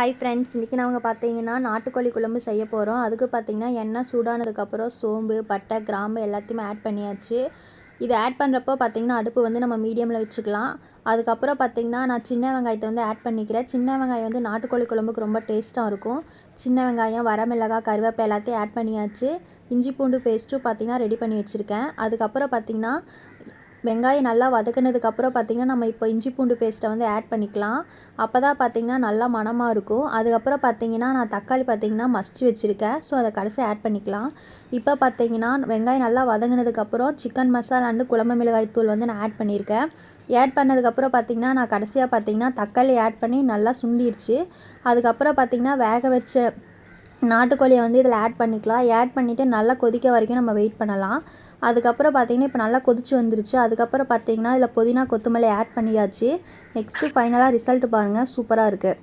Hi friends, இன்றைக்கி நாங்கள் பார்த்தீங்கன்னா நாட்டுக்கோழி குழம்பு செய்ய போகிறோம். அதுக்கு பார்த்தீங்கன்னா எண்ணெய் சூடானதுக்கப்புறம் சோம்பு, பட்டை, கிராம்பு எல்லாத்தையுமே ஆட் பண்ணியாச்சு. இதை ஆட் பண்ணுறப்போ பார்த்தீங்கன்னா அடுப்பு வந்து நம்ம மீடியமில் வச்சுக்கலாம். அதுக்கப்புறம் பார்த்தீங்கன்னா நான் சின்ன வெங்காயத்தை வந்து ஆட் பண்ணிக்கிறேன். சின்ன வெங்காயம் வந்து நாட்டுக்கோழி குழம்புக்கு ரொம்ப டேஸ்ட்டாக இருக்கும். சின்ன வெங்காயம், வரமிளகாய், கருவேப்பிலை எல்லாத்தையும் ஆட் பண்ணியாச்சு. இஞ்சி பூண்டு பேஸ்ட்டும் பார்த்தீங்கன்னா ரெடி பண்ணி வச்சுருக்கேன். அதுக்கப்புறம் பார்த்தீங்கன்னா வெங்காயம் நல்லா வதக்கினதுக்கப்புறம் பார்த்திங்கன்னா நம்ம இப்போ இஞ்சி பூண்டு பேஸ்ட்டை வந்து ஆட் பண்ணிக்கலாம். அப்போ தான் பார்த்திங்கன்னா நல்லா மணமாக இருக்கும். அதுக்கப்புறம் பார்த்திங்கன்னா நான் தக்காளி பார்த்திங்கன்னா மசிச்சு வச்சுருக்கேன். ஸோ அதை கடைசி ஆட் பண்ணிக்கலாம். இப்போ பார்த்திங்கன்னா வெங்காயம் நல்லா வதங்கினதுக்கப்புறம் சிக்கன் மசாலாண்டு குழம்பு மிளகாய் தூள் வந்து நான் ஆட் பண்ணியிருக்கேன். ஆட் பண்ணதுக்கப்புறம் பார்த்திங்கன்னா நான் கடைசியாக பார்த்திங்கன்னா தக்காளி ஆட் பண்ணி நல்லா சுண்டிருச்சு. அதுக்கப்புறம் பார்த்திங்கன்னா வேக வச்ச நாட்டுக்கோழியை வந்து இதில் ஆட் பண்ணிக்கலாம். ஆட் பண்ணிவிட்டு நல்லா கொதிக்க வரைக்கும் நம்ம வெயிட் பண்ணலாம். அதுக்கப்புறம் பார்த்திங்கன்னா இப்போ நல்லா கொதிச்சு வந்துருச்சு. அதுக்கப்புறம் பார்த்திங்கன்னா இதில் புதினா கொத்தமல்லி ஆட் பண்ணியாச்சு. நெக்ஸ்ட்டு ஃபைனலாக ரிசல்ட் பாருங்கள், சூப்பராக இருக்குது.